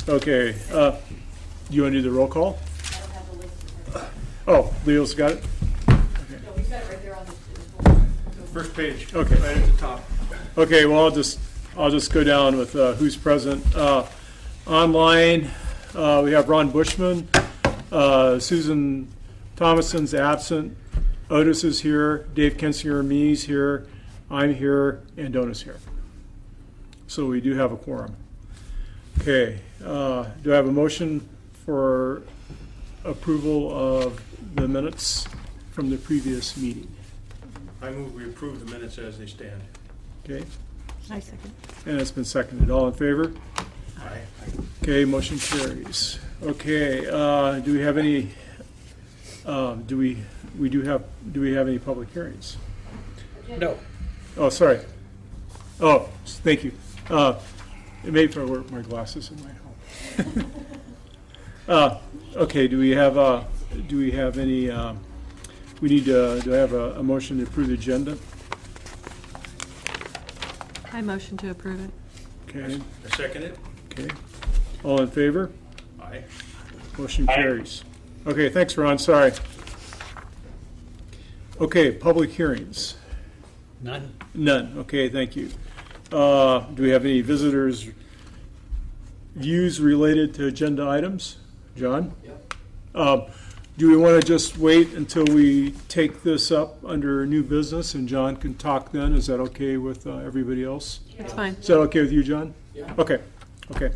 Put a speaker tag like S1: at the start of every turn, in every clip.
S1: Okay, you want to do the roll call?
S2: I don't have the list.
S1: Oh, Leo's got it?
S2: No, he's got it right there on the
S3: First page,
S1: Okay.
S3: right at the top.
S1: Okay, well, I'll just go down with who's present. Online, we have Ron Bushman, Susan Thomason's absent, Otis is here, Dave Kensinger, me's here, I'm here, and Donna's here. So we do have a quorum. Okay, do I have a motion for approval of the minutes from the previous meeting?
S3: I move we approve the minutes as they stand.
S1: Okay,
S4: I second.
S1: and it's been seconded. All in favor?
S3: Aye.
S1: Okay, motion carries. Okay, do we have any, do we have any public hearings?
S3: No.
S1: Oh, sorry. Oh, thank you. It made for wear my glasses in my home. Okay, do we have any, do I have a motion to approve the agenda?
S4: I motion to approve it.
S1: Okay,
S3: I second it.
S1: okay. All in favor?
S3: Aye.
S1: Motion carries. Okay, thanks, Ron, sorry. Okay, public hearings.
S3: None.
S1: None, okay, thank you. Do we have any visitors' views related to agenda items? John? Yep. Do we want to just wait until we take this up under new business and John can talk then? Is that okay with everybody else?
S4: That's fine.
S1: Is that okay with you, John? Yeah. Okay, okay.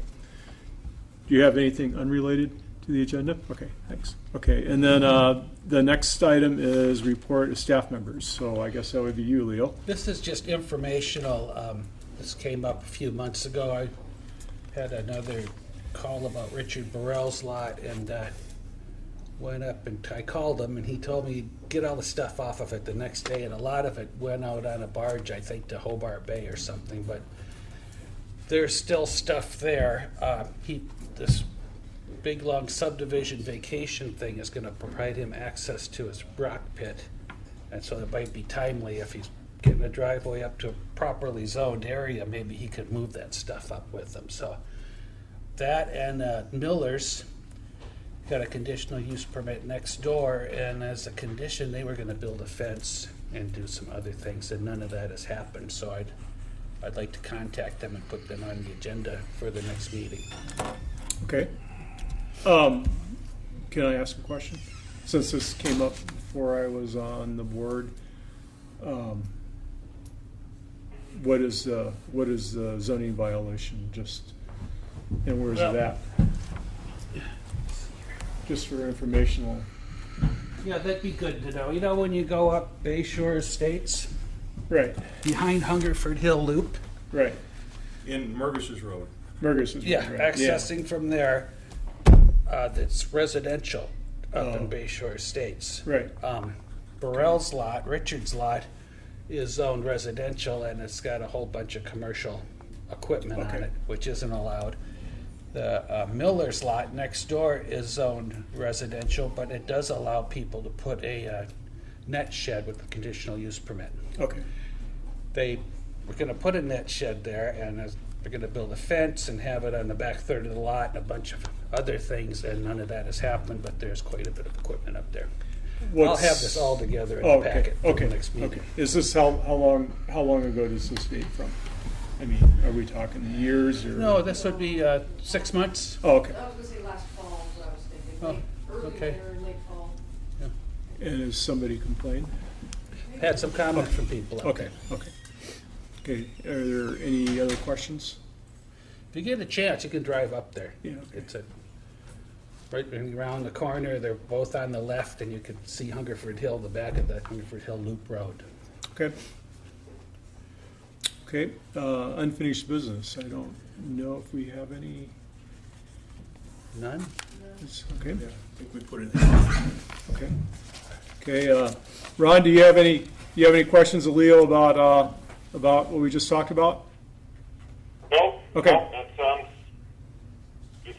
S1: Do you have anything unrelated to the agenda? Okay, thanks. Okay, and then the next item is report of staff members. So I guess that would be you, Leo.
S5: This is just informational. This came up a few months ago. I had another call about Richard Burrell's lot and went up and I called him and he told me get all the stuff off of it the next day, and a lot of it went out on a barge, I think, to Hobart Bay or something, but there's still stuff there. This big long subdivision vacation thing is going to provide him access to his rock pit, and so it might be timely if he's getting a driveway up to a properly zoned area, maybe he could move that stuff up with him. So that and Miller's got a conditional use permit next door, and as a condition they were going to build a fence and do some other things, and none of that has happened. So I'd like to contact them and put them on the agenda for the next meeting.
S1: Okay. Can I ask a question? Since this came up before I was on the board, what is the zoning violation? Just, and where's it at? Just for informational.
S5: Yeah, that'd be good to know. You know, when you go up Bayshore Estates,
S1: Right,
S5: behind Hungerford Hill Loop,
S1: right.
S3: In Murgis's Road.
S1: Murgis is
S5: yeah,
S1: right.
S5: accessing from there, that's residential up in
S1: Oh.
S5: Bayshore Estates.
S1: Right.
S5: Burrell's lot, Richard's lot, is zoned residential, and it's got a whole bunch of commercial equipment on
S1: Okay.
S5: it, which isn't allowed. The Miller's lot next door is zoned residential, but it does allow people to put a net shed with a conditional use permit.
S1: Okay.
S5: They were going to put a net shed there, and they're going to build a fence and have it on the back third of the lot and a bunch of other things, and none of that has happened, but there's quite a bit of equipment up there. I'll have this all together in
S1: Oh,
S5: the
S1: okay.
S5: packet for
S1: Okay.
S5: the next meeting.
S1: Okay. Is this how long ago does this date from? I mean, are we talking years or?
S5: No, this would be 6 months.
S1: Oh, okay.
S2: I was gonna say last fall is what I was thinking.
S5: Oh,
S2: Late- early
S5: okay.
S2: winter, late fall.
S1: And has somebody complained?
S5: Had some comments from people out
S1: Okay,
S5: there.
S1: okay. Okay, are there any other questions?
S5: If you get a chance, you can drive up there.
S1: Yeah, okay.
S5: It's right around the corner. They're both on the left, and you can see Hungerford Hill, the back of the Hungerford Hill Loop Road.
S1: Okay. Okay, unfinished business. I don't know if we have any.
S5: None?
S1: Okay,
S3: Yeah, I think we put it in.
S1: okay. Okay, Ron, do you have any questions of Leo about what we just talked about?
S6: Nope.
S1: Okay.
S6: Nope, that's, just,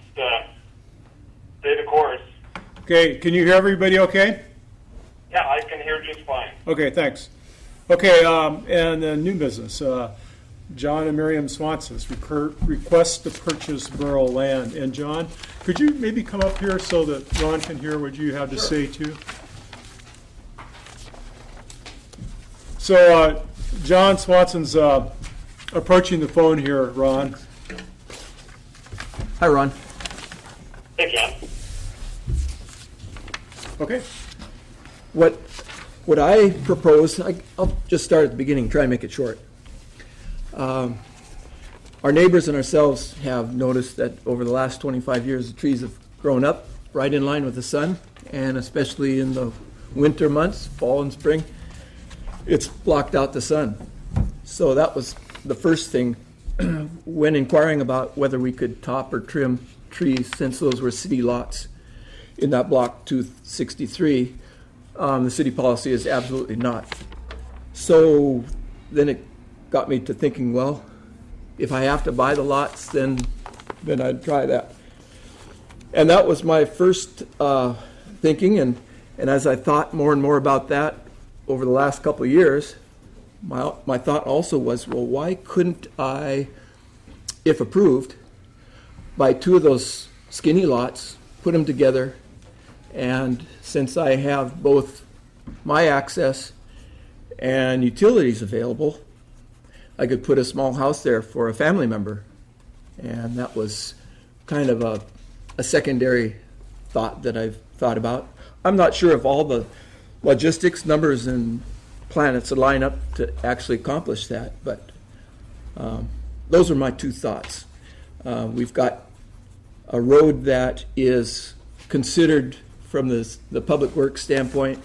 S6: stay the course.
S1: Okay, can you hear everybody okay?
S6: Yeah, I can hear just fine.
S1: Okay, thanks. Okay, and new business. John and Miriam Swanson, request to purchase borough land. And John, could you maybe come up here so that Ron can hear what you have to say too? So, John Swanson's approaching the phone here, Ron.
S7: Hi, Ron.
S6: Hey, John.
S1: Okay.
S7: What I propose, I'll just start at the beginning, try and make it short. Our neighbors and ourselves have noticed that over the last 25 years, the trees have grown up right in line with the sun, and especially in the winter months, fall and spring, it's blocked out the sun. So that was the first thing when inquiring about whether we could top or trim trees, since those were city lots in that block 263. The city policy is absolutely not. So then it got me to thinking, well, if I have to buy the lots, then I'd try that. And that was my first thinking, and as I thought more and more about that over the last couple of years, my thought also was, well, why couldn't I, if approved, buy two of those skinny lots, put them together, and since I have both my access and utilities available, I could put a small house there for a family member. And that was kind of a secondary thought that I've thought about. I'm not sure if all the logistics, numbers, and planets line up to actually accomplish that, but those are my two thoughts. We've got a road that is considered from the public works standpoint,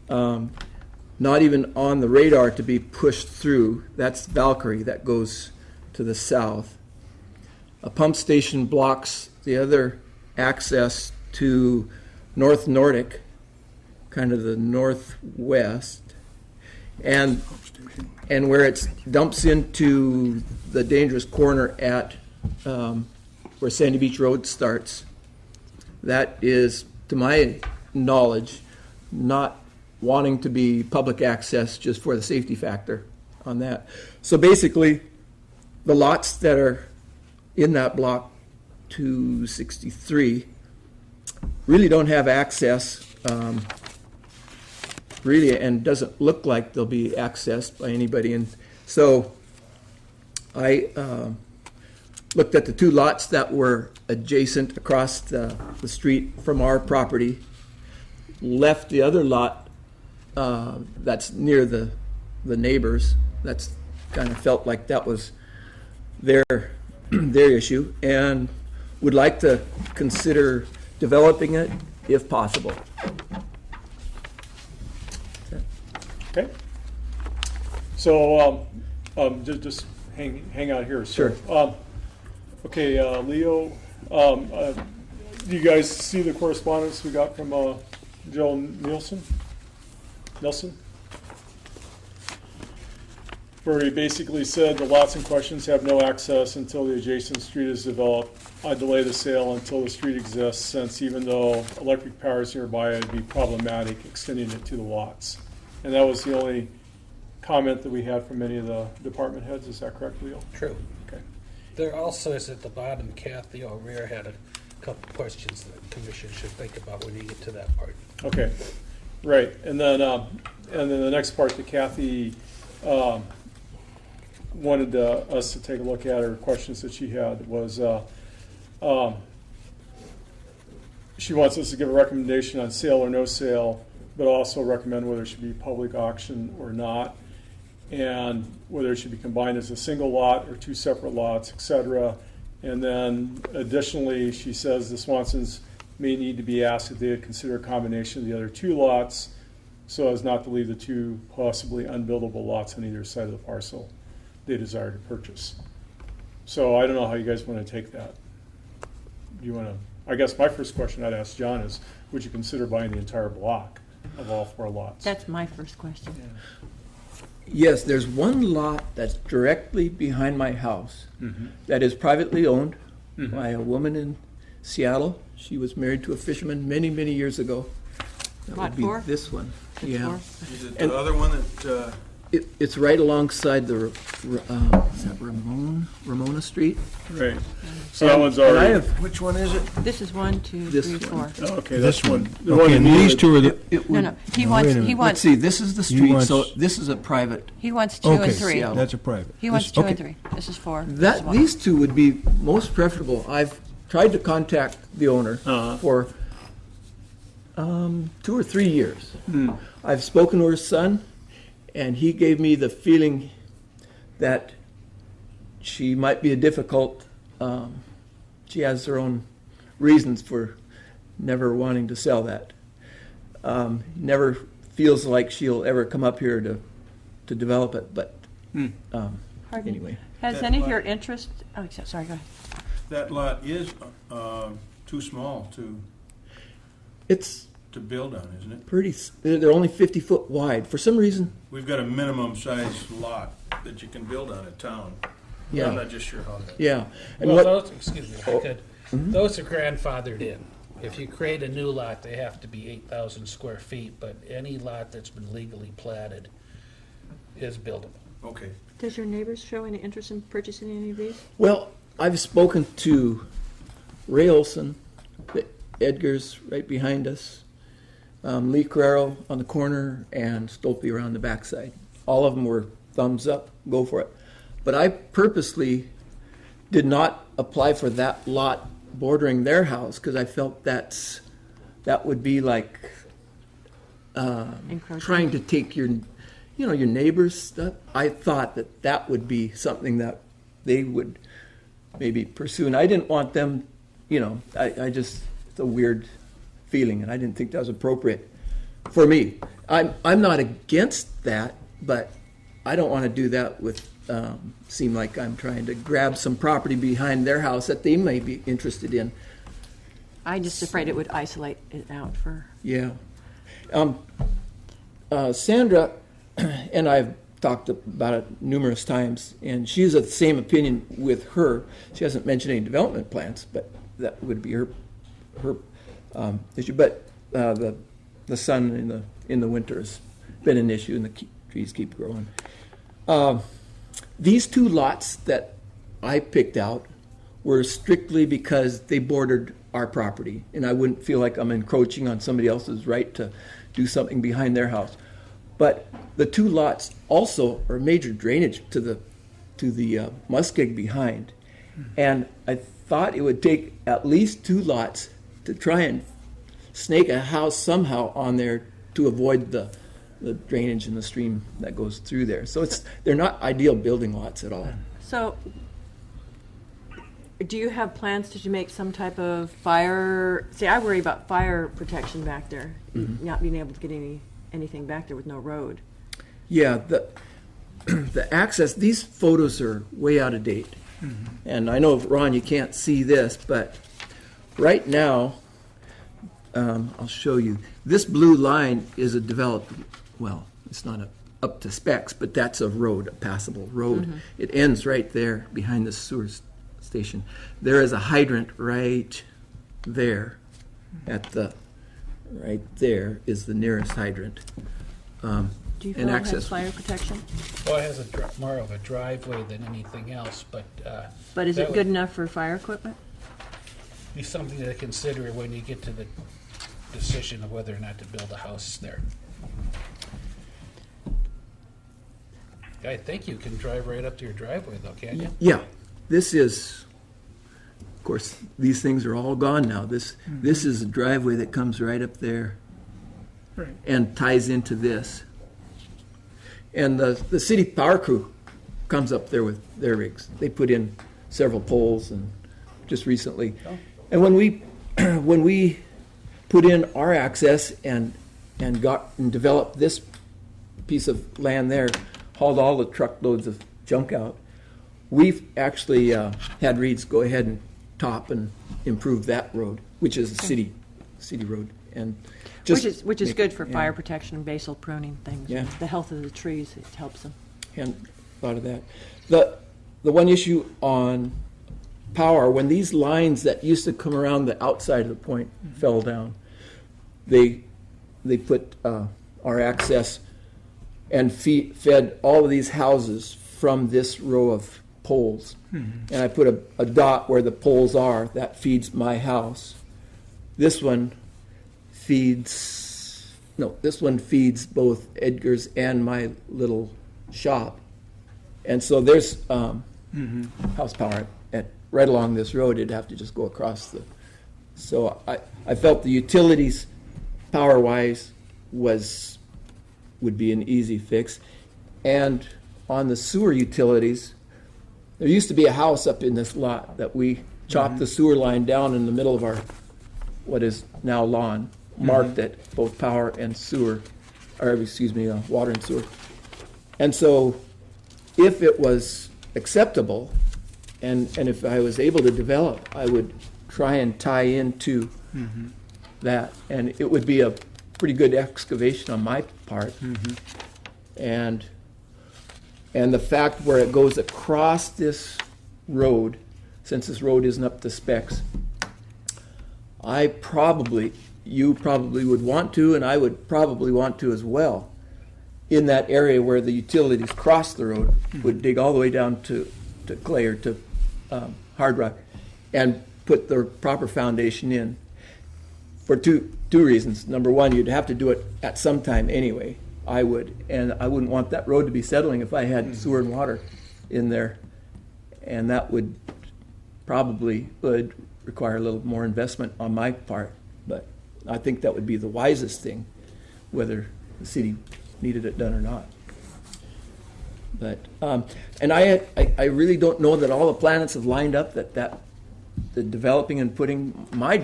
S7: not even on the radar to be pushed through. That's Valkyrie that goes to the south. A pump station blocks the other access to North Nordic, kind of the northwest, and where it dumps into the dangerous corner at where Sandy Beach Road starts. That is, to my knowledge, not wanting to be public access just for the safety factor on that. So basically, the lots that are in that block 263 really don't have access, really, and doesn't look like they'll be accessed by anybody. And so I looked at the two lots that were adjacent across the street from our property, left the other lot that's near the neighbors. That's kind of felt like that was their issue, and would like to consider developing it if possible.
S1: Okay. So just hang out here.
S7: Sure.
S1: Okay, Leo, do you guys see the correspondence we got from Joe Nelson? Where he basically said the lots in questions have no access until the adjacent street is developed. I delay the sale until the street exists, since even though electric power is nearby, it'd be problematic extending it to the lots. And that was the only comment that we had from any of the department heads. Is that correct, Leo?
S5: True.
S1: Okay.
S5: There also is at the bottom, Kathy O'Rear had a couple questions that the commission should think about when you get to that part.
S1: Okay, right. And then the next part that Kathy wanted us to take a look at, or questions that she had, was she wants us to give a recommendation on sale or no sale, but also recommend whether it should be public auction or not, and whether it should be combined as a single lot or two separate lots, etc. And then additionally, she says the Swansons may need to be asked if they would consider a combination of the other two lots so as not to leave the two possibly unbuildable lots on either side of the parcel they desire to purchase. So I don't know how you guys want to take that. Do you want to, I guess my first question I'd ask John is, would you consider buying the entire block of all four lots?
S4: That's my first question.
S7: Yes, there's one lot that's directly behind my house that is privately owned by a woman in Seattle. She was married to a fisherman many, many years ago. That
S4: Lot
S7: would be
S4: four?
S7: this one. Yeah.
S3: Is it
S7: And-
S3: the other one that
S7: It's right alongside the, is that Ramona Street?
S1: Right. So that one's
S7: And I
S1: already,
S7: have,
S8: Which one is it?
S4: This is 1, 2,
S7: This
S4: 3,
S7: one.
S4: 4.
S1: okay,
S8: This
S1: that's one.
S8: one.
S1: The one
S8: Okay, and
S1: immediately-
S8: these two are the,
S7: it
S4: No,
S7: would,
S4: no, he
S8: No,
S4: wants,
S8: wait a
S4: he
S8: minute.
S7: let's
S4: wants,
S7: see, this is the
S8: He
S7: street,
S8: wants-
S7: so this is a private.
S4: he wants 2
S8: okay,
S4: and 3.
S7: yeah.
S8: that's a private.
S4: He wants
S8: This-
S4: 2 and
S8: okay.
S4: 3. This is 4. This is one.
S7: These two would be most preferable. I've tried to contact the owner for 2 or 3 years. I've spoken to her son, and he gave me the feeling that she might be a difficult, she has her own reasons for never wanting to sell that. Never feels like she'll ever come up here to develop it, but
S4: Pardon?
S7: anyway.
S4: Has
S3: That
S4: any of
S3: lot-
S4: your interest, oh, sorry, go ahead.
S3: That lot is too small
S7: It's
S3: to build on, isn't it?
S7: pretty, they're only 50 foot wide. For some reason,
S3: We've got a minimum size lot that you can build on in town.
S7: Yeah.
S3: I'm not just sure how that.
S7: yeah. And
S5: Well,
S7: what,
S5: those, excuse me, if I could, those are grandfathered in. If you create a new lot, they have to be 8,000 square feet, but any lot that's been legally platted is buildable.
S3: Okay.
S4: Does your neighbors show any interest in purchasing any of these?
S7: well, I've spoken to Ray Olson, Edgar's right behind us, Lee Carrero on the corner, and Stolpe around the backside. All of them were thumbs up, go for it. But I purposely did not apply for that lot bordering their house because I felt that would be like
S4: Encroachment?
S7: trying to take your neighbor's stuff. I thought that would be something that they would maybe pursue, and I didn't want them. I just, it's a weird feeling, and I didn't think that was appropriate for me. I'm not against that, but I don't want to do that with. Seem like I'm trying to grab some property behind their house that they may be interested in.
S4: I'm just afraid it would isolate it out for,
S7: Yeah. Sandra and I've talked about it numerous times, and she's of the same opinion with her. She hasn't mentioned any development plans, but that would be her issue. But the sun in the winter has been an issue, and the trees keep growing. These 2 lots that I picked out were strictly because they bordered our property, and I wouldn't feel like I'm encroaching on somebody else's right to do something behind their house. But the 2 lots also are major drainage to the muskeg behind, and I thought it would take at least 2 lots to try and snake a house somehow on there to avoid the drainage in the stream that goes through there. So they're not ideal building lots at all.
S4: so, do you have plans to make some type of fire, see, I worry about fire protection back there, not being able to get anything back there with no road.
S7: Yeah, the access, these photos are way out of date. And I know, Ron, you can't see this, but right now, I'll show you. This blue line is a developed, well, it's not up to specs, but that's a road, a passable road. It ends right there behind the sewer station. There is a hydrant right there right there is the nearest hydrant.
S4: Do you feel
S7: And
S4: it
S7: access.
S4: has fire protection?
S5: Well, it has more of a driveway than anything else, but
S4: But is
S5: that
S4: it
S5: would
S4: good enough for fire equipment?
S5: be something to consider when you get to the decision of whether or not to build a house there. I think you can drive right up to your driveway, though, can't you?
S7: Yeah, this is, of course, these things are all gone now. This is a driveway that comes right up there
S1: Right.
S7: and ties into this. And the city power crew comes up there with their rigs. They put in several poles and just recently. And when we put in our access and developed this piece of land there, hauled all the truckloads of junk out, we've actually had Reeds go ahead and top and improve that road, which is a city road, and just
S4: Which is
S7: make
S4: good
S7: it-
S4: for
S7: yeah.
S4: fire protection, basal pruning things.
S7: Yeah.
S4: The health of the trees, it helps them.
S7: Hadn't thought of that. The one issue on power, when these lines that used to come around the outside of the point fell down, they put our access and fed all of these houses from this row of poles. And I put a dot where the poles are, that feeds my house. This one feeds both Edgar's and my little shop. And so there's house power right along this road. It'd have to just go across the. So I felt the utilities, power-wise, would be an easy fix. And on the sewer utilities, there used to be a house up in this lot that we chopped the sewer line down in the middle of our, what is now lawn, marked it, both power and sewer, or excuse me, water and sewer. And so if it was acceptable, and if I was able to develop, I would try and tie into that. And it would be a pretty good excavation on my part. And the fact where it goes across this road, since this road isn't up to specs, you probably would want to, and I would probably want to as well, in that area where the utilities cross the road, would dig all the way down to clay or to hard rock, and put the proper foundation in. For two reasons. Number one, you'd have to do it at some time anyway. I would, and I wouldn't want that road to be settling if I had sewer and water in there, and that would require a little more investment on my part. But I think that would be the wisest thing, whether the city needed it done or not. But and I really don't know that all the planets have lined up that the developing and putting. My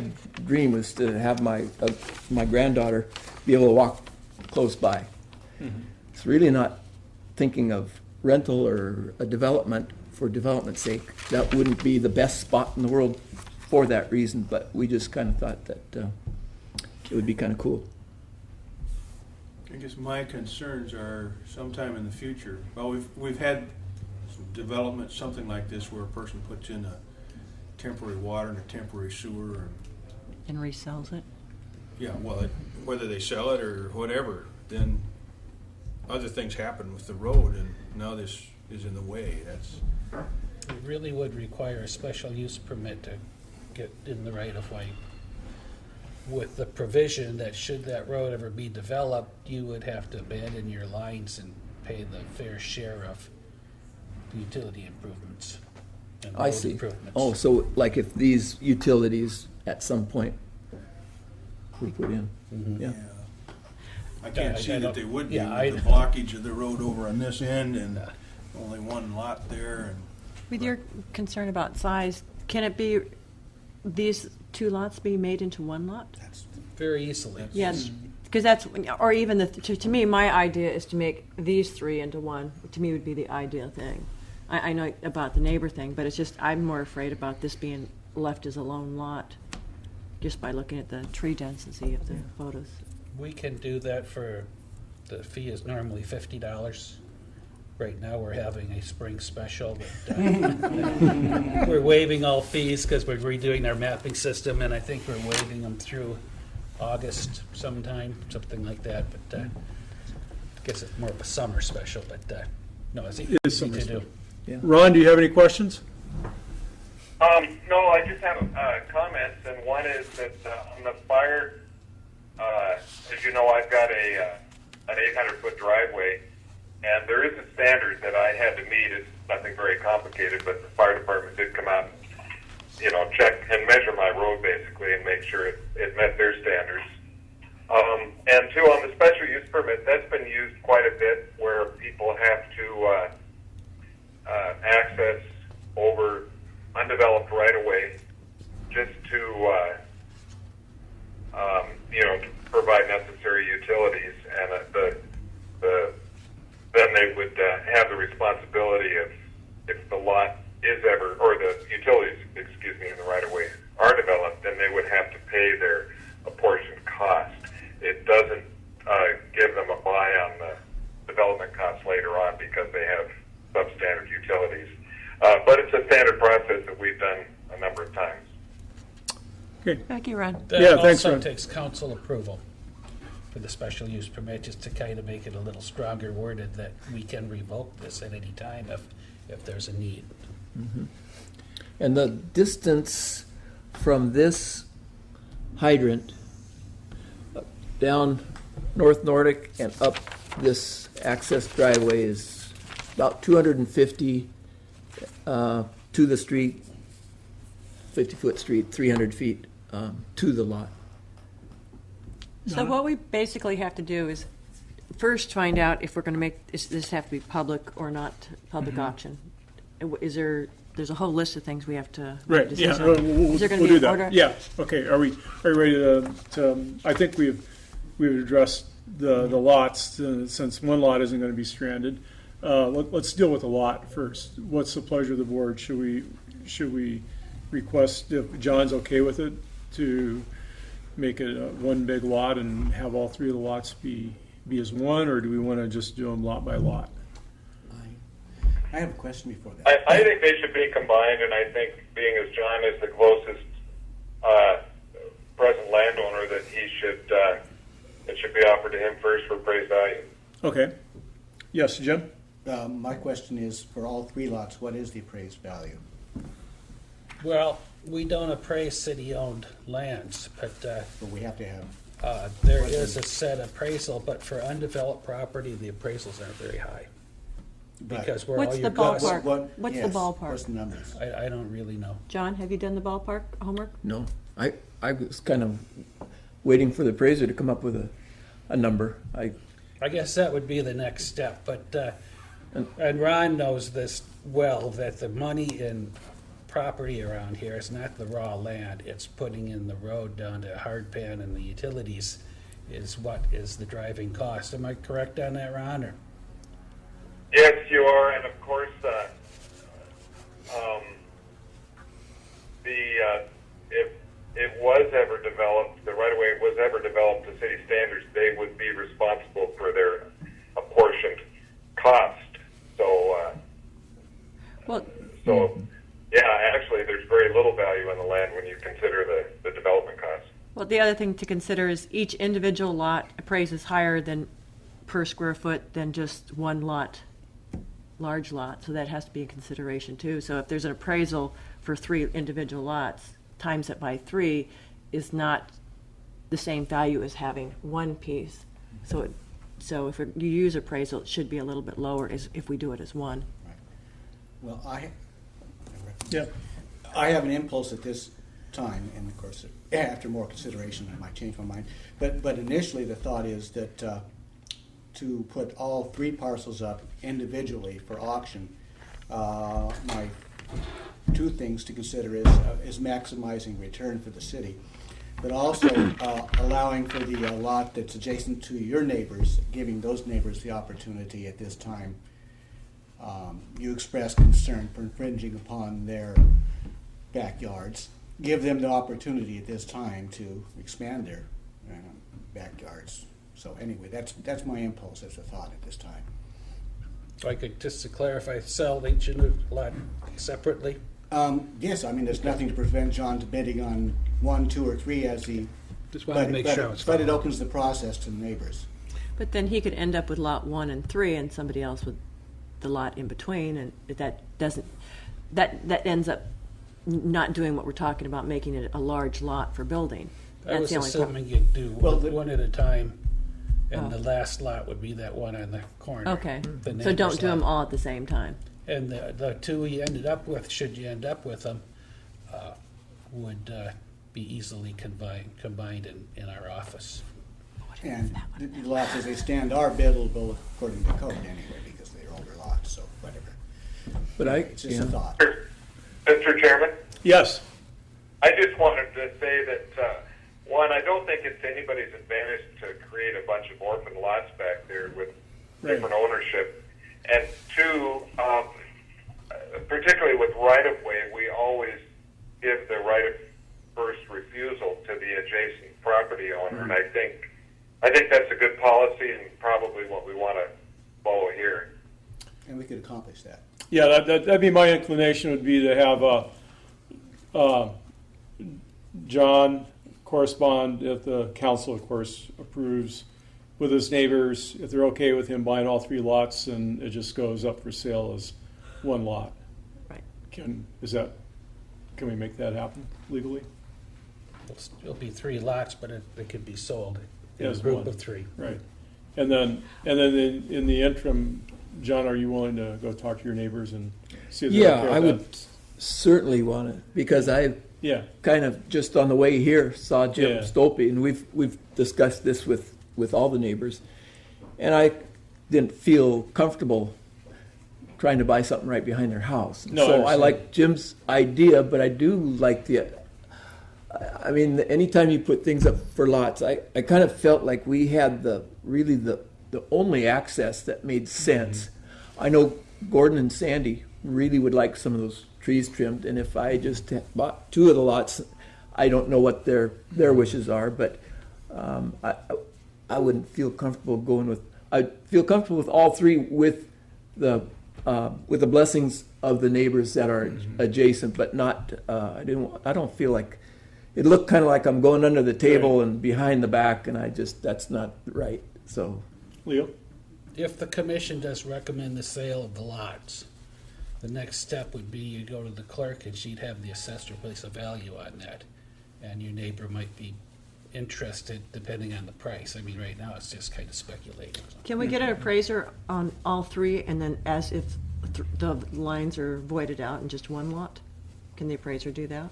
S7: dream was to have my granddaughter be able to walk close by. It's really not thinking of rental or a development for development's sake. That wouldn't be the best spot in the world for that reason, but we just kind of thought that it would be kind of cool.
S3: I guess my concerns are sometime in the future. Well, we've had some development, something like this, where a person puts in a temporary water and a temporary sewer,
S4: And resells it.
S3: whether they sell it or whatever, then other things happen with the road, and now this is in the way.
S5: It really would require a special use permit to get in the right of way, with the provision that should that road ever be developed, you would have to abandon your lines and pay the fair share of the utility improvements and
S7: I
S5: road
S7: see.
S5: improvements.
S7: Oh, so like if these utilities at some point we put in. Yeah.
S3: I can't
S5: I
S3: see that
S5: don't-
S3: they would be
S5: yeah,
S3: with the blockage of the road over on this end and only one lot there. And
S4: With your concern about size, can it be, these two lots be made into one lot?
S5: Very easily.
S4: Yes, because that's, or even to me, my idea is to make these three into one. To me, would be the ideal thing. I know about the neighbor thing, but it's just, I'm more afraid about this being left as a lone lot, just by looking at the tree density of the photos.
S5: We can do that for, the fee is normally $50. Right now, we're having a spring special, but we're waiving all fees because we're redoing our mapping system, and I think we're waiving them through August sometime, something like that. But I guess it's more of a summer special, but no, it's
S1: is
S5: easy
S1: summer
S5: to do.
S7: Yeah.
S1: Ron, do you have any questions?
S6: No, I just have comments, and one is that on the fire, as you know, I've got an 800-foot driveway, and there is a standard that I had to meet. It's nothing very complicated, but the fire department did come out and, check and measure my road basically and make sure it met their standards. And two, on the special use permit, that's been used quite a bit where people have to access over undeveloped right-of-way just to, provide necessary utilities, and then they would have the responsibility if the lot is ever, or the utilities, in the right-of-way are developed, then they would have to pay their apportioned cost. It doesn't give them a buy on the development costs later on because they have substandard utilities. But it's a standard process that we've done a number of times.
S1: Okay.
S4: Thank you, Ron.
S5: That
S1: Yeah, thanks,
S5: also
S1: Ron.
S5: takes council approval for the special use permit, just to kind of make it a little stronger worded that we can revoke this at any time if there's a need.
S7: And the distance from this hydrant down North Nordic and up this access driveway is about 250 to the street, 50-foot street, 300 feet to the lot.
S4: So what we basically have to do is first find out if we're going to make this have to be public or not public auction. Is there's a whole list of things we have to make a
S1: Right, yeah,
S4: decision on.
S1: we'll
S4: Is there going
S1: we'll
S4: to
S1: do
S4: be an
S1: that.
S4: order?
S1: Yeah, okay, are you ready to, I think we've addressed the lots, since one lot isn't gonna be stranded. Let's deal with the lot first. What's the pleasure of the board? Should we request, if John's okay with it, to make it one big lot and have all three of the lots be as one, or do we wanna just do them lot by lot?
S8: I have a question before that.
S6: I think they should be combined, and I think being as John is the closest present landowner, that he should it should be offered to him first for appraised value.
S1: Okay. Yes, Jim?
S8: My question is, for all three lots, what is the appraised value?
S5: Well, we don't appraise city-owned lands, but
S8: But we have to have,
S5: there is a set appraisal, but for undeveloped property, the appraisals aren't very high.
S8: but
S5: Because we're all
S4: What's
S5: your
S4: the
S5: costs.
S4: ballpark? What's the
S8: yes,
S4: ballpark?
S8: What's the numbers?
S5: I don't really know.
S4: John, have you done the ballpark homework?
S7: No, I was kind of waiting for the appraiser to come up with a number.
S5: I guess that would be the next step, but, and Ron knows this well, that the money in property around here is not the raw land, it's putting in the road down to Hardpan and the utilities is what is the driving cost. Am I correct on that, Ron, or?
S6: Yes, you are, and of course, if it was ever developed, the right of way was ever developed to city standards, they would be responsible for their apportioned cost. So, yeah, actually, there's very little value in the land when you consider the development costs.
S4: Well, the other thing to consider is each individual lot appraises higher than per square foot than just one lot, large lot. So that has to be a consideration too. So if there's an appraisal for 3 individual lots, times it by 3 is not the same value as having one piece. So if you use appraisal, it should be a little bit lower if we do it as one.
S8: Well,
S1: Yeah.
S8: I have an impulse at this time, and of course, after more consideration, I might change my mind. But initially, the thought is that to put all 3 parcels up individually for auction, my 2 things to consider is maximizing return for the city, but also allowing for the lot that's adjacent to your neighbors, giving those neighbors the opportunity at this time. You express concern for infringing upon their backyards. Give them the opportunity at this time to expand their backyards. So anyway, that's my impulse as a thought at this time.
S5: So I could, just to clarify, sell each lot separately?
S8: Yes, I mean, there's nothing to prevent John bidding on 1, 2, or 3 as he.
S5: Just wanted to make sure it's
S8: But it
S5: followed.
S8: opens the process to the neighbors.
S4: But then he could end up with lot 1 and 3 and somebody else with the lot in between, and that ends up not doing what we're talking about, making it a large lot for building.
S5: I
S4: That's
S5: was
S4: the only problem.
S5: assuming you'd do
S8: Well,
S5: one at a time, and
S4: Oh.
S5: the last lot would be that one on the corner.
S4: Okay,
S5: the
S4: so don't
S5: neighbor's
S4: do them
S5: lot.
S4: all at the same time.
S5: And the 2 you ended up with, should you end up with them, would be easily combined in our office.
S8: And the lots as they stand are biddable according to code anyway, because they're older lots, so whatever.
S7: But
S8: It's just a thought.
S6: Mr. Chairman?
S1: Yes.
S6: I just wanted to say that, one, I don't think it's anybody's advantage to create a bunch of orphan lots back there with different ownership. And 2, particularly with right-of-way, we always give the right of first refusal to the adjacent property owner. And I think that's a good policy and probably what we want to follow here.
S8: And we could accomplish that.
S1: Yeah, that'd be my inclination, would be to have John correspond, if the council, of course, approves, with his neighbors, if they're okay with him buying all 3 lots, and it just goes up for sale as 1 lot.
S4: Right.
S1: Can we make that happen legally?
S5: It'll be 3 lots, but it could be sold in a
S1: As
S5: group
S1: one.
S5: of 3.
S1: Right. And then in the interim, John, are you willing to go talk to your neighbors and see if they're
S7: Yeah,
S1: okay with
S7: I
S1: that?
S7: would certainly want to, because I
S1: Yeah,
S7: kind of just on the way here saw Jim
S1: Yeah.
S7: Stolpe, and we've discussed this with all the neighbors, and I didn't feel comfortable trying to buy something right behind their house.
S1: No, I
S7: So I
S1: understand.
S7: like Jim's idea, but I do like I mean, anytime you put things up for lots, I kind of felt like we had the only access that made sense. I know Gordon and Sandy really would like some of those trees trimmed, and if I just bought 2 of the lots, I don't know what their wishes are, but I wouldn't feel comfortable going with. I'd feel comfortable with all 3 with the blessings of the neighbors that are adjacent, but not. I don't feel like. It looked kind of like I'm going under the table and behind the back, and that's not right. So,
S1: Leo?
S5: If the commission does recommend the sale of the lots, the next step would be you go to the clerk and she'd have the assessor place a value on that. And your neighbor might be interested depending on the price. I mean, right now it's just kind of speculating.
S4: Can we get an appraiser on all 3, and then as if the lines are voided out in just 1 lot? Can the appraiser do that?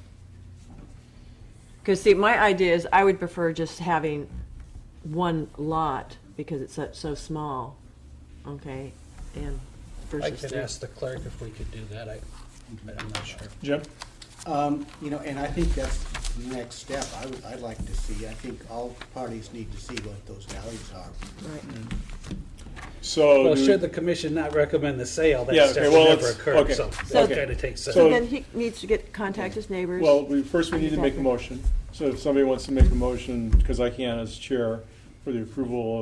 S4: Because see, my idea is I would prefer just having 1 lot because it's so small, okay, and
S5: I
S4: versus
S5: could
S4: 3.
S5: ask the clerk if we could do that. I'm not sure.
S1: Jim?
S8: And I think that's the next step I'd like to see. I think all parties need to see what those values are.
S4: Right.
S1: So,
S5: Well, should the commission not recommend the sale,
S1: Yeah,
S5: that step
S1: okay,
S5: will
S1: well,
S5: never
S1: let's-
S5: occur.
S1: okay.
S5: So
S4: So-
S5: that kind of takes.
S4: So
S1: So-
S4: then he needs to contact his neighbors.
S1: well, first we need to make a motion. So if somebody wants to make a motion, because I can as chair, for the approval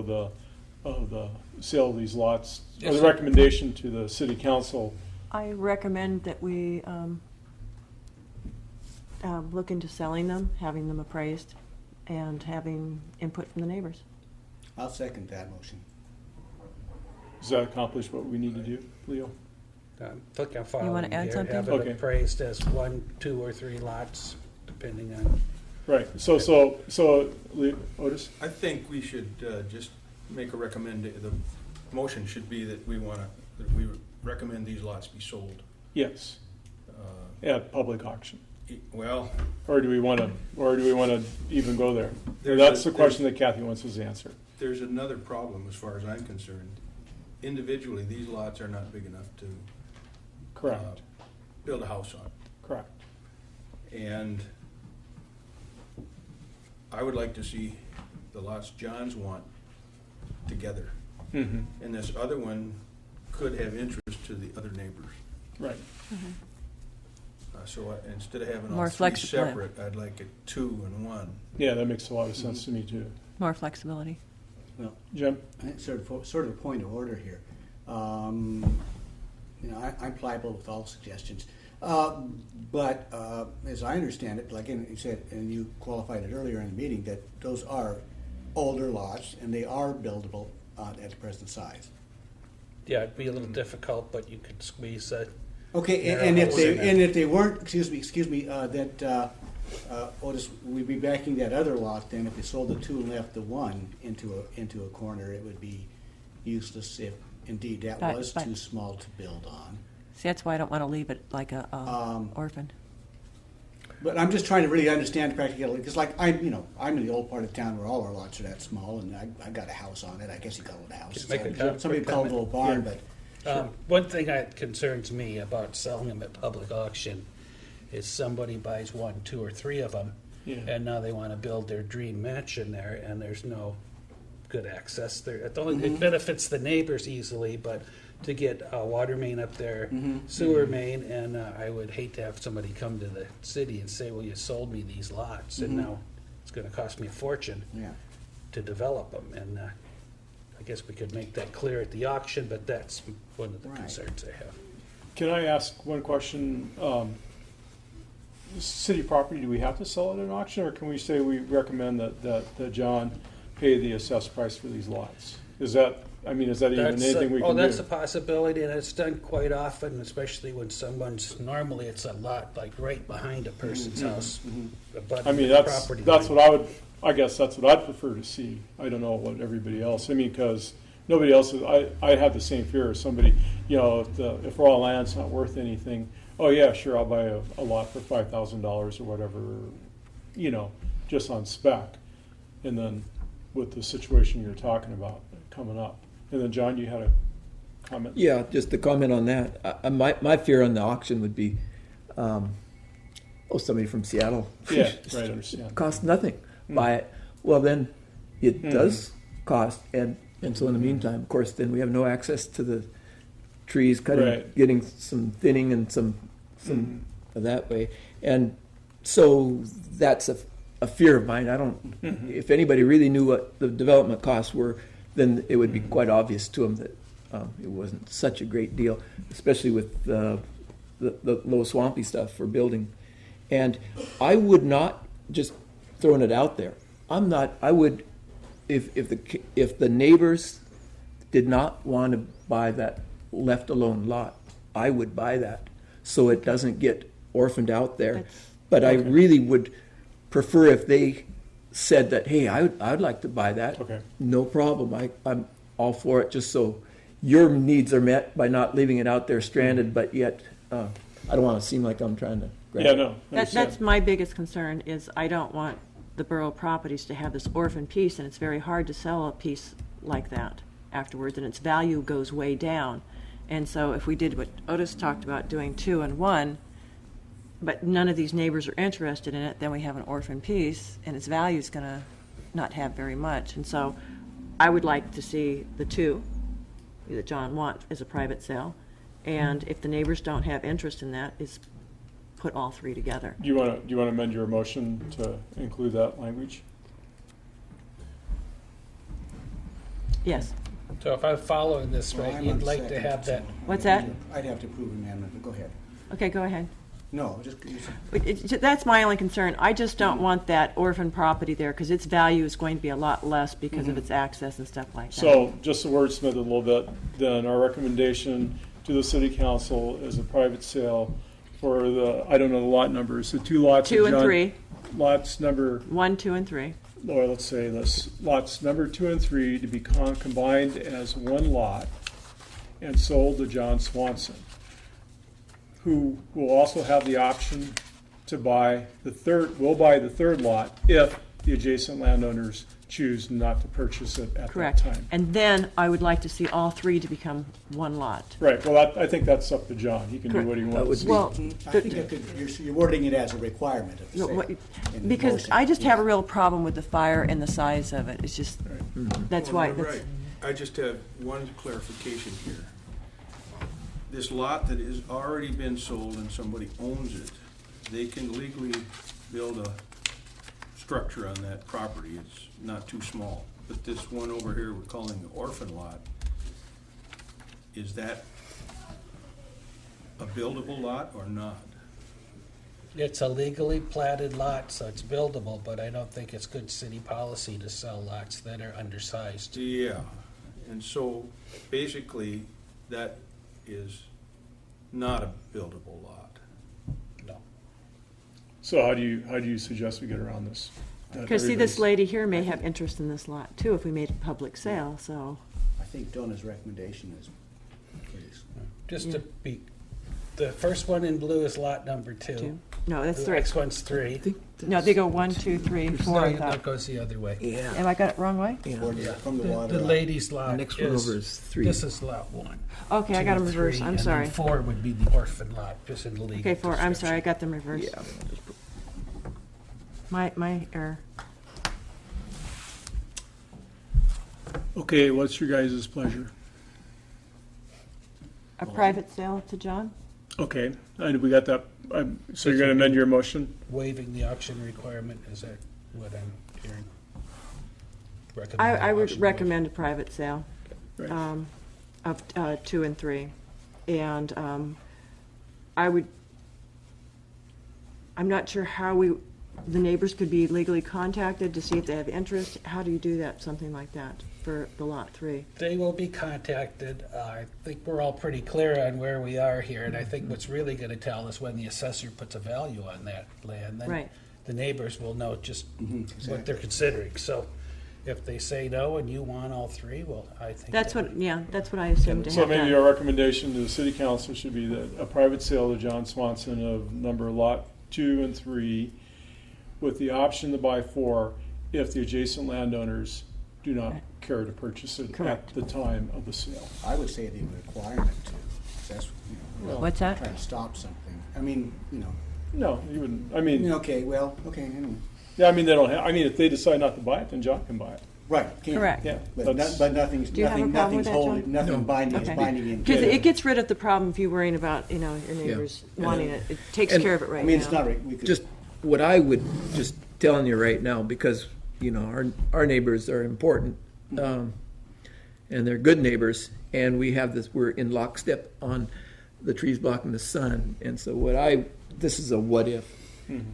S1: of the sale of these lots, or
S5: Yes,
S1: the
S5: sir.
S1: recommendation to the city council.
S4: I recommend that we look into selling them, having them appraised, and having input from the neighbors.
S8: I'll second that motion.
S1: Does that accomplish what we need to do, Leo?
S5: I think I'm following
S4: wanna add
S5: here.
S4: something?
S5: Have it
S1: Okay.
S5: appraised as 1, 2, or 3 lots, depending on.
S1: Right, so, Otis?
S3: I think we should just make a the motion should be that we recommend these lots be sold.
S1: Yes, at public auction.
S3: Well,
S1: Or do we want to even go there?
S3: There's
S1: That's
S3: a-
S1: the question that Kathy wants us to answer.
S3: there's another problem as far as I'm concerned. Individually, these lots are not big enough to
S1: Correct,
S3: build a house on.
S1: correct.
S3: And I would like to see the lots John's want together.
S1: Mhm.
S3: And this other one could have interest to the other neighbors.
S1: Right,
S3: So instead of having all
S4: More
S3: 3
S4: flexible.
S3: separate, I'd like it 2 and 1.
S1: yeah, that makes a lot of sense to me too.
S4: More flexibility.
S8: Well,
S1: Jim?
S8: I think sort of a point of order here. I'm pliable with all suggestions. But as I understand it, like you said, and you qualified it earlier in the meeting, that those are older lots and they are buildable at the present size.
S5: Yeah, it'd be a little difficult, but you could squeeze
S8: Okay,
S5: Narrow
S8: and
S5: house in
S8: if they weren't, excuse me, that Otis, we'd be backing that other lot then. If they sold the 2 and left the 1 into a corner, it would be useless if indeed that
S4: But-
S8: was
S4: but-
S8: too small to build on.
S4: See, that's why I don't want to leave it like a orphan.
S8: But I'm just trying to really understand the practicality, because like I'm in the old part of town where all our lots are that small, and I got a house on it. I guess you call it a house.
S5: Make a
S8: Some people call it a little barn, but
S5: one thing that concerns me about selling them at public auction is somebody buys 1, 2, or 3 of them,
S1: Yeah.
S5: and now they want to build their dream mansion there, and there's no good access there. It benefits the neighbors easily, but to get a water main up there, sewer main, and I would hate to have somebody come to the city and say, well, you sold me these lots, and now it's going to cost me a fortune
S8: yeah.
S5: to develop them. And I guess we could make that clear at the auction, but that's one of the
S8: Right.
S5: concerns I have.
S1: Can I ask one question? City property, do we have to sell it at an auction, or can we say we recommend that John pay the assessed price for these lots. Is that, I mean, is that even
S5: That's,
S1: anything we can do?
S5: that's a possibility, and it's done quite often, especially when normally it's a lot like right behind a person's house. abutting
S1: I mean,
S5: the
S1: that's
S5: property
S1: what
S5: line.
S1: I guess that's what I'd prefer to see. I don't know what everybody else, I mean, because nobody else, I have the same fear as somebody, you know, if raw land's not worth anything, oh yeah, sure, I'll buy a lot for $5,000 or whatever, you know, just on spec. And then with the situation you're talking about coming up. And then John, you had a comment?
S7: Yeah, just to comment on that. My fear on the auction would be, somebody from Seattle.
S1: Yeah, right, understand.
S7: Costs nothing. Buy it. Well, then it does cost, and so in the meantime, of course, then we have no access to the trees, cutting,
S1: Right.
S7: getting some thinning and some that way. And so that's a fear of mine. I don't. If anybody really knew what the development costs were, then it would be quite obvious to them that it wasn't such a great deal, especially with the low swampy stuff for building. And I would not, just throwing it out there, I would, if the neighbors did not want to buy that left alone lot, I would buy that so it doesn't get orphaned out there. But I really would prefer if they said that, hey, I'd like to buy that.
S1: Okay.
S7: No problem. I'm all for it, just so your needs are met by not leaving it out there stranded, but yet I don't want to seem like I'm trying to grab
S1: Yeah,
S7: it.
S1: no.
S4: That's
S1: understand.
S4: my biggest concern, is I don't want the borough properties to have this orphan piece, and it's very hard to sell a piece like that afterwards, and its value goes way down. And so if we did what Otis talked about, doing 2 and 1, but none of these neighbors are interested in it, then we have an orphan piece, and its value is going to not have very much. And so I would like to see the 2 that John wants as a private sale, and if the neighbors don't have interest in that, is put all 3 together.
S1: Do you want to amend your motion to include that language?
S4: Yes.
S5: So if I'm following this
S8: Well,
S5: right,
S8: I'm
S5: you'd
S8: on
S5: like to
S8: second,
S5: have that,
S8: so
S4: What's that?
S8: I'd have to approve amendment, but go ahead.
S4: Okay, go ahead.
S8: No, just,
S4: That's my only concern. I just don't want that orphan property there, because its value is going to be a lot less because of its access and stuff like that.
S1: So, just to wordsmith it a little bit, then our recommendation to the city council is a private sale for the, I don't know the lot numbers, the 2 lots.
S4: 2
S1: that
S4: and
S1: John-
S4: 3,
S1: Lots number,
S4: 1, 2, and 3.
S1: or let's say this, lots number 2 and 3 to be combined as 1 lot and sold to John Swanson, who will also have the option to buy the third lot if the adjacent landowners choose not to purchase it at
S4: Correct.
S1: that time.
S4: And then I would like to see all 3 to become 1 lot.
S1: Right, well, I think that's up to John. He can do what he
S7: That would
S1: wants.
S7: be-
S4: Well,
S8: I think you're wording it as a requirement of the
S4: no,
S8: sale.
S4: what-
S8: in the
S4: because
S8: motion.
S4: I just have a real problem with the fire and the size of it. It's just, that's
S3: Well,
S4: why.
S3: you're
S4: that's-
S3: right. I just have one clarification here. This lot that has already been sold and somebody owns it, they can legally build a structure on that property. It's not too small. But this one over here we're calling the orphan lot, is that a buildable lot or not?
S5: it's a legally platted lot, so it's buildable, but I don't think it's good city policy to sell lots that are undersized.
S3: Yeah, and so basically, that is not a buildable lot.
S5: No.
S1: So how do you suggest we get around this? That
S4: Because see, this
S1: everybody's-
S4: lady here may have interest in this lot too, if we made a public sale, so.
S8: I think Donna's recommendation is, please.
S5: Just to be, the first one in blue is lot number 2.
S4: 2. No, that's
S5: The
S4: 3.
S5: next one's 3.
S4: No, they go 1, 2, 3, 4, I
S5: No,
S4: thought.
S5: that goes the other way.
S7: Yeah.
S4: Have I got it wrong way?
S7: Yeah.
S8: From the water.
S5: The
S8: line.
S5: lady's
S7: The
S5: lot
S7: next one over is 3.
S5: This is lot 1.
S4: Okay, I got them reversed. I'm sorry.
S5: 4 would be the orphan lot, just in the legal
S4: Okay, 4, I'm sorry, I
S5: description.
S4: got them reversed.
S7: Yeah.
S4: My error.
S1: Okay, what's your guys' pleasure?
S4: A private sale to John?
S1: Okay, and we got that, so you're gonna amend your motion?
S5: Waiving the auction requirement, is that what I'm hearing?
S4: I would
S5: Auction
S4: recommend a private sale
S1: Right.
S4: of 2 and 3. And I'm not sure how we the neighbors could be legally contacted to see if they have interest? How do you do that, something like that, for the lot 3?
S5: They will be contacted. I think we're all pretty clear on where we are here, and I think what's really gonna tell us when the assessor puts a value on that land. Then
S4: Right.
S5: the neighbors will know just
S8: exactly.
S5: what they're considering. So if they say no and you want all 3, well, I think.
S4: That's
S5: that-
S4: what, yeah, that's what I assumed to
S1: So
S4: have
S1: maybe
S4: done.
S1: our recommendation to the city council should be that a private sale to John Swanson of number lot 2 and 3 with the option to buy 4 if the adjacent landowners do not care to purchase it at
S4: Correct.
S1: the time of the sale.
S8: I would say the requirement to, that's,
S4: What's that?
S8: trying to stop something. I mean,
S1: No, you wouldn't, I mean,
S8: okay, well, okay, anyway.
S1: yeah, I mean, they don't have, I mean, if they decide not to buy it, then John can buy it.
S8: Right. can.
S4: Correct.
S1: Yeah.
S8: But,
S1: that's-
S8: but nothing's,
S4: Do you have a problem with
S8: nothing's
S4: that,
S8: holding,
S4: John?
S8: nothing binding is
S4: Okay.
S8: binding in.
S4: Because it gets rid of the problem if you're worrying about, your neighbors wanting it. It takes
S7: And-
S4: care of it right now.
S8: I mean, it's not, we could.
S7: Just what I would, just telling you right now, because, our neighbors are important, and they're good neighbors, and we have this, we're in lockstep on the trees blocking the sun, and so this is a what if.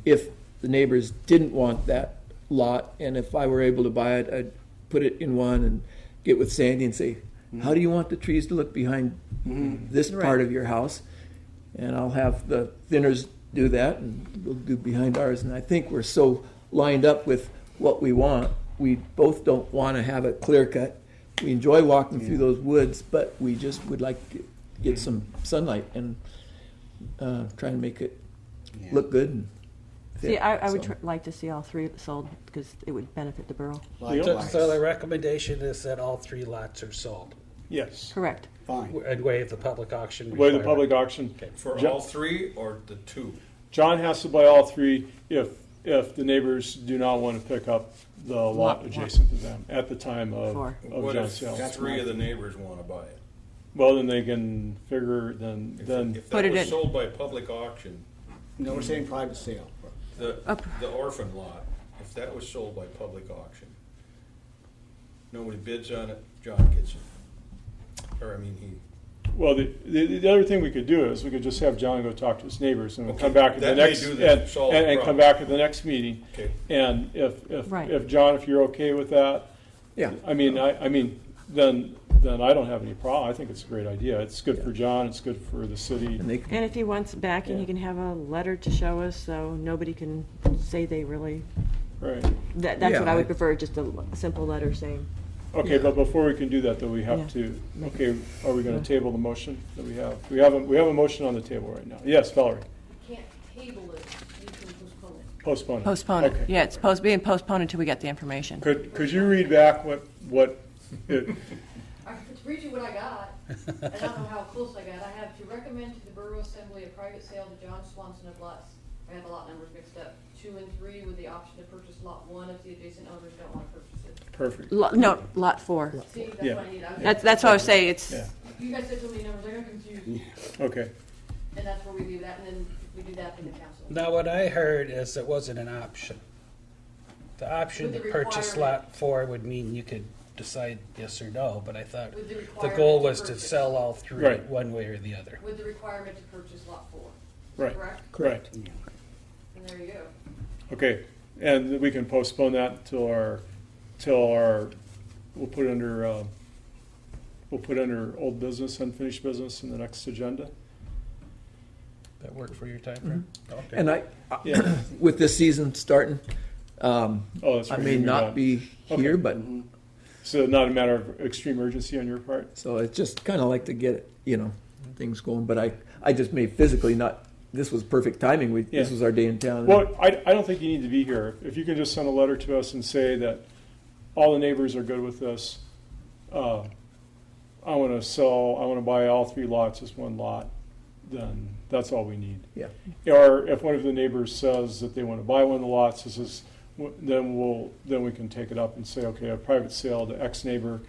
S7: If the neighbors didn't want that lot, and if I were able to buy it, I'd put it in one and get with Sandy and say, how do you want the trees to look behind this part of your house? And I'll have the thinners do that, and we'll do behind ours. And I think we're so lined up with what we want. We both don't want to have it clear cut. We enjoy walking through those woods, but we just would like to get some sunlight and try and make it
S8: Yeah.
S7: look good. And
S4: See,
S7: fit.
S4: I would
S7: So-
S4: like to see all 3 sold, because it would benefit the borough.
S8: Likewise.
S5: So the recommendation is that all 3 lots are sold
S1: Yes.
S4: Correct.
S8: Fine.
S5: and waive the public auction.
S1: Way the
S5: requirement.
S1: public auction.
S3: For
S1: Jo-
S3: all 3 or the 2?
S1: John has to buy all 3 if the neighbors do not want to pick up the lot adjacent to them at the time of
S4: Four.
S3: What
S1: John's
S3: if
S1: sale.
S8: That's
S3: 3
S8: my
S3: of the
S8: thing.
S3: neighbors want to buy it?
S1: Well, then they can figure, then,
S3: If
S4: Put
S3: that
S4: it
S3: was
S4: in-
S3: sold by public auction,
S8: No, we're saying private sale.
S3: the orphan lot, if that was sold by public auction, nobody bids on it, John gets it. Or, I mean,
S1: well, the other thing we could do is we could just have John go talk to his neighbors and we'll
S3: Okay,
S1: come back at the
S3: that may
S1: next,
S3: do the- solve the
S1: and come
S3: problem.
S1: back at the next meeting.
S3: Okay.
S1: And
S4: Right.
S1: if John, if you're okay with that,
S7: Yeah.
S1: I mean, then I don't have any problem. I think it's a great idea. It's good for John, it's good for the city.
S7: And they,
S4: And if he wants backing,
S1: Yeah.
S4: he can have a letter to show us, so nobody can say they really,
S1: Right.
S4: that's
S7: Yeah,
S4: what I
S7: I-
S4: would prefer, just a simple letter saying.
S1: Okay, but before we can do that, though, we have
S4: Yeah.
S1: to,
S4: Make-
S1: okay, are we gonna table the motion that we have? We have a motion on the table right now. Yes, Valerie,
S2: You can't table it, you can postpone it.
S1: postpone it.
S4: Postpone it.
S1: Okay.
S4: Yeah, it's being postponed until we get the information.
S1: Could you read back what it,
S2: I could read you what I got. I don't know how close I got. I have to recommend to the Borough Assembly a private sale to John Swanson of lots. I have the lot numbers mixed up. 2 and 3 with the option to purchase lot 1 if the adjacent owners don't want to purchase it.
S1: perfect,
S4: No, lot 4.
S2: See, that's
S1: Yeah.
S2: what I need.
S4: That's what I was saying, it's,
S1: yeah,
S2: You guys said so many numbers, I got confused.
S1: okay.
S2: And that's where we do that, and then we do that in the council.
S5: Now, what I heard is it wasn't an option. The option
S2: With
S5: to
S2: the
S5: purchase
S2: requirement.
S5: lot 4 would mean you could decide yes or no, but I thought
S2: With the
S5: the
S2: requirement
S5: goal
S2: to
S5: was to
S2: purchase.
S5: sell all 3,
S1: Right.
S5: one way or the other.
S2: With the requirement to purchase lot 4.
S1: Right.
S2: Correct?
S1: Correct.
S2: And there you go.
S1: Okay, and we can postpone that till our, we'll put it under old business, unfinished business in the next agenda.
S5: That work for your time frame? Okay.
S7: and I,
S1: Yeah.
S7: with this season starting,
S1: Oh, that's
S7: I
S1: right.
S7: may
S1: you'll
S7: not
S1: gone.
S7: be here,
S1: Okay.
S7: but,
S1: So not a matter of extreme urgency on your part?
S7: so it's just kind of like to get, things going. But I just may physically not, this was perfect timing. This
S1: Yeah.
S7: was our day in town.
S1: Well, I don't think you need to be here. If you can just send a letter to us and say that all the neighbors are good with this, I want to buy all 3 lots as one lot, then that's all we need.
S7: Yeah.
S1: Or if one of the neighbors says that they want to buy one of the lots, then we can take it up and say, okay, a private sale to X neighbor,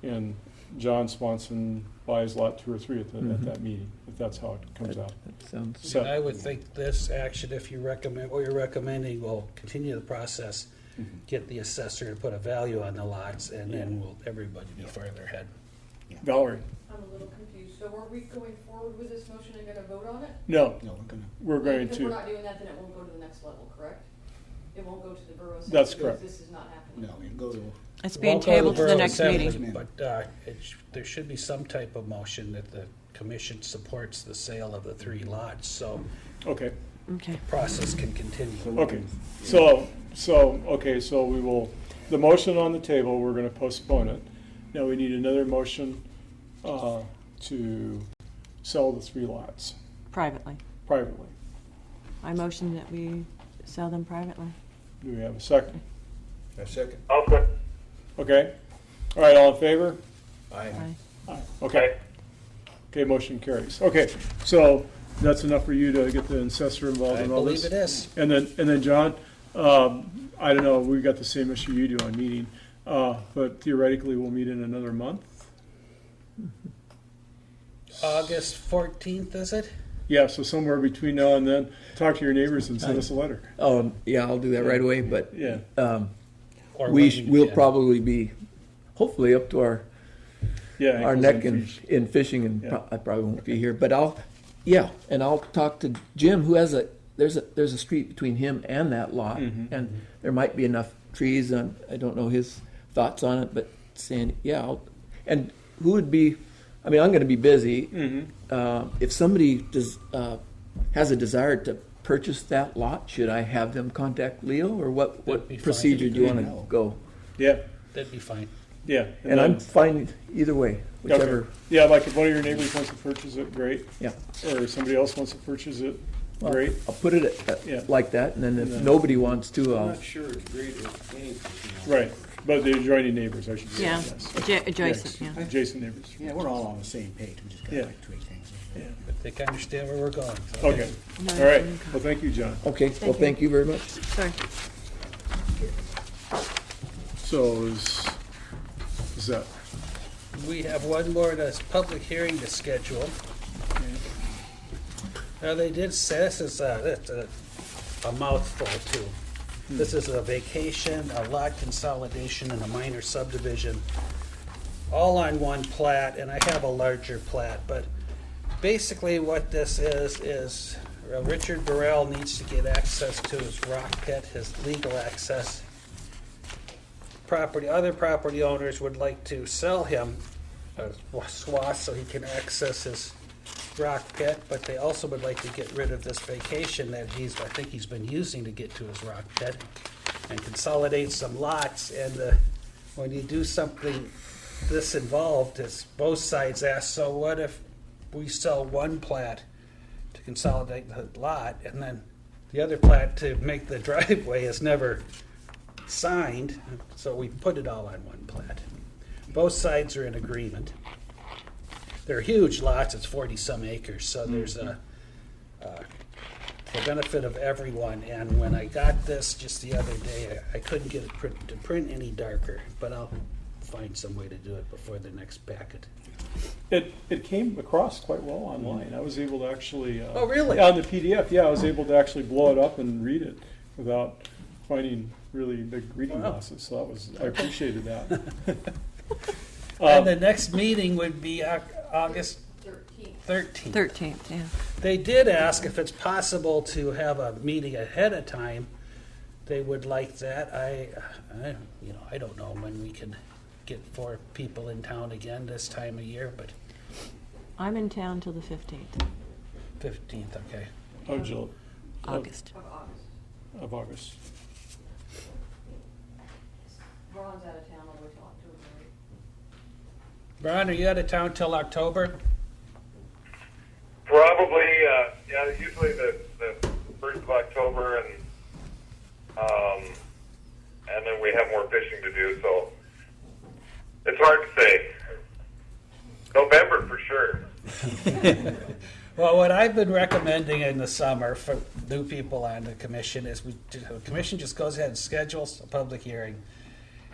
S1: and John Swanson buys lot 2 or 3 at that meeting, if that's how it comes out.
S7: That sounds,
S1: So-
S5: I would think this action, if you recommend, what you're recommending, will continue the process, get the assessor to put a value on the lots, and then will everybody be farther ahead.
S1: Valerie?
S2: I'm a little confused. So are we going forward with this motion and gonna vote on it?
S1: No,
S8: No, we're gonna,
S1: we're going
S2: Because we're
S1: to,
S2: not doing that, then it won't go to the next level, correct? It won't go to the borough.
S1: That's
S2: Assembly
S1: correct.
S2: because this is not happening.
S8: No, you can go to,
S4: It's being
S5: Won't go to
S4: tabled to the
S5: Borough
S4: next
S5: Assembly,
S4: meeting.
S5: But there should be some type of motion that the commission supports the sale of the 3 lots, so
S1: Okay,
S4: Okay.
S5: process can continue.
S1: okay. So we will, the motion on the table, we're gonna postpone it. Now we need another motion, to sell the 3 lots
S4: Privately.
S1: privately.
S4: I motion that we sell them privately.
S1: Do we have a second?
S3: A second.
S6: Also,
S1: Okay, all right, all in favor?
S5: Aye.
S4: Aye.
S1: Okay. Okay, motion carries. Okay, so that's enough for you to get the assessor involved
S5: I
S1: in all this?
S5: believe it is.
S1: And then, John, I don't know, we got the same issue you do on meeting, but theoretically, we'll meet in another month?
S5: August 14th, is it?
S1: Yeah, so somewhere between now and then, talk to your neighbors and send us a letter.
S7: Oh, yeah, I'll do that right away, but
S1: Yeah,
S5: Or
S7: we
S5: when
S7: will
S5: can.
S7: probably be, hopefully up to our
S1: yeah.
S7: our
S1: ankles
S7: neck
S1: and
S7: in,
S1: feet.
S7: in fishing, and
S1: Yeah.
S7: I probably won't be here. But I'll talk to Jim, who has there's a street between him and that lot, and there might be enough trees. And I don't know his thoughts on it, but saying and who would be? I mean, I'm going to be busy. If somebody has a desire to purchase that lot, should I have them contact Leo, or
S5: That'd be
S7: what
S5: fine.
S7: procedure do you want to
S8: No.
S7: go?
S1: Yeah,
S5: That'd be fine.
S1: yeah.
S7: And I'm fine either way, whichever.
S1: Okay. Yeah, like if one of your neighbors wants to purchase it, great.
S7: Yeah.
S1: Or somebody else wants to purchase it,
S7: Well,
S1: great.
S7: I'll put it
S1: Yeah.
S7: like that, and then if
S1: Yeah.
S7: nobody wants to,
S3: I'm
S7: I'll.
S3: not sure it's great if anything.
S1: Right, but the adjoining neighbors, I should say.
S4: Yeah,
S1: yes.
S4: adjacent, yeah.
S1: Adjacent neighbors.
S8: yeah, we're all on the same page, we just gotta
S1: Yeah.
S8: like tweak things.
S1: Yeah.
S5: But they can understand where we're going. so.
S1: Okay, all right. Well, thank you, John.
S7: Okay, well,
S4: you.
S7: thank you very much.
S4: Sorry.
S1: So is that,
S5: We have one more this public hearing to schedule. Now, they did say, this is a mouthful too. This is a vacation, a lot consolidation, and a minor subdivision, all on one plat, and I have a larger plat, but basically what this is Richard Burrell needs to get access to his rock pit, his legal access. Other property owners would like to sell him a swath so he can access his rock pit, but they also would like to get rid of this vacation that I think he's been using to get to his rock pit, and consolidate some lots. And when you do something this involved, it's both sides ask, so what if we sell one plat to consolidate the lot, and then the other plat to make the driveway is never signed, so we put it all on one plat. Both sides are in agreement. They're huge lots, it's 40-some acres, so there's for benefit of everyone. And when I got this just the other day, I couldn't get it to print any darker, but I'll find some way to do it before the next packet.
S1: it came across quite well online. I was able to actually.
S5: Oh, really?
S1: On the PDF, yeah, I was able to actually blow it up and read it without finding really big reading
S5: Wow.
S1: losses. So I appreciated that.
S5: And the next meeting would be August
S2: 13th.
S5: 13th.
S4: 13th, yeah.
S5: They did ask if it's possible to have a meeting ahead of time. They would like that. I don't know when we can get 4 people in town again this time of year, but
S4: I'm in town till the 15th,
S5: 15th, okay.
S1: Oh, Jill.
S4: August.
S2: Of August.
S1: Of August.
S2: Ron's out of town all the way till October.
S5: Brian, are you out of town till October?
S6: probably, yeah, usually the 1st of October, and then we have more fishing to do, so it's hard to say. November for sure.
S5: Well, what I've been recommending in the summer for new people on the commission is the commission just goes ahead and schedules a public hearing.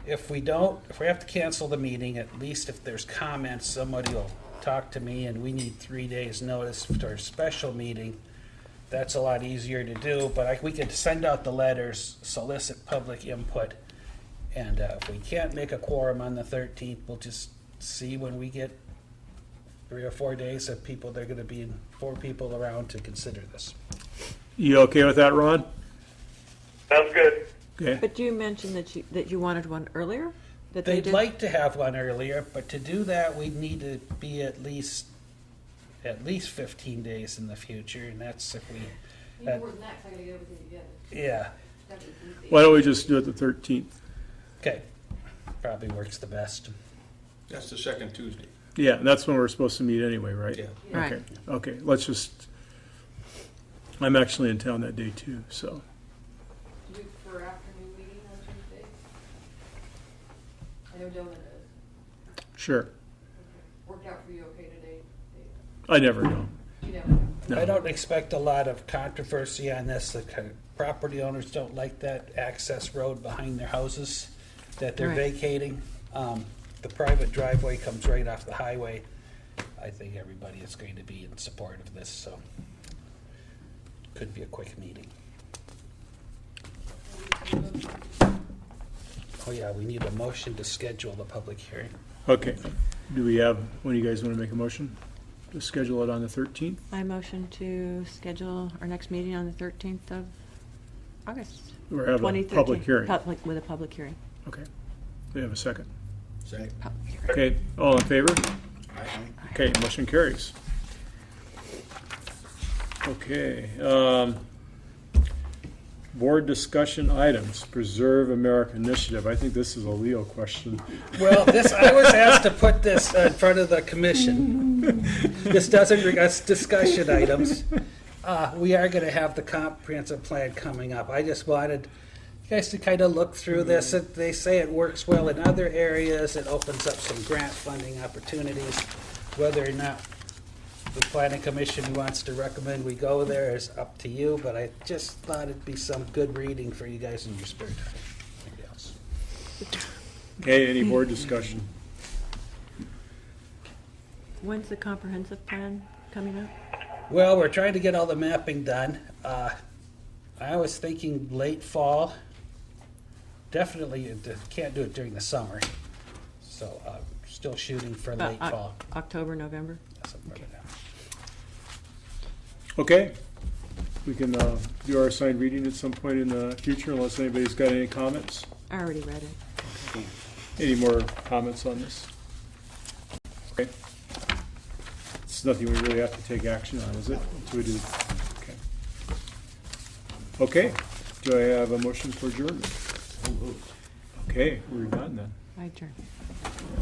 S5: If we have to cancel the meeting, at least if there's comments, somebody will talk to me, and we need 3 days notice for our special meeting. That's a lot easier to do, but we could send out the letters, solicit public input, and if we can't make a quorum on the 13th, we'll just see when we get 3 or 4 days of people, there are going to be 4 people around to consider this.
S1: You okay with that, Ron?
S6: Sounds good.
S1: Okay,
S4: But you mentioned that you wanted one earlier? That they
S5: They'd
S4: did?
S5: like to have one earlier, but to do that, we'd need to be at least 15 days in the future, and that's if we,
S2: Even more than that, 'cause I gotta get everything together.
S5: yeah,
S2: Definitely Tuesday.
S1: why don't we just do it the 13th?
S5: okay, probably works the best.
S3: That's the second Tuesday.
S1: Yeah, and that's when we're supposed to meet anyway, right?
S3: Yeah.
S4: Right.
S1: Okay, okay, let's just, I'm actually in town that day too, so.
S2: Do you prefer afternoon meeting on Tuesday? I know Jonah does.
S1: Sure,
S2: Worked out for you okay today?
S1: I never know.
S2: You never know.
S1: No.
S5: I don't expect a lot of controversy on this. The property owners don't like that access road behind their houses that they're
S4: Right.
S5: vacating. The private driveway comes right off the highway. I think everybody is going to be in support of this, so could be a quick meeting. Oh yeah, we need a motion to schedule the public hearing.
S1: Okay, do we have, when do you guys want to make a motion? To schedule it on the 13th?
S4: I motion to schedule our next meeting on the 13th of August.
S1: Or have a
S4: 2013.
S1: public hearing?
S4: With a public hearing.
S1: Okay, we have a second.
S8: Second.
S4: Public hearing.
S1: Okay, all in favor?
S8: Aye.
S1: Okay, motion carries. Okay, board discussion items, Preserve America Initiative. I think this is a Leo question.
S5: Well, I was asked to put this in front of the commission. This doesn't bring us discussion items. We are going to have the comprehensive plan coming up. I just wanted you guys to kind of look through this. They say it works well in other areas. It opens up some grant funding opportunities. Whether or not the planning commission wants to recommend we go there is up to you, but I just thought it'd be some good reading for you guys in your spare time. Maybe else.
S1: Okay, any board discussion?
S4: When's the comprehensive plan coming up?
S5: Well, we're trying to get all the mapping done. I was thinking late fall. Definitely can't do it during the summer. So still shooting for late fall.
S4: October, November?
S5: Yes, I'm putting it down.
S1: Okay, we can do our assigned reading at some point in the future unless anybody's got any comments.
S4: I already read it.
S1: Any more comments on this? Okay. It's nothing we really have to take action on, is it? Until we do. Okay. Okay, do I have a motion for adjournment? Okay, we're done then.
S4: I adjourn.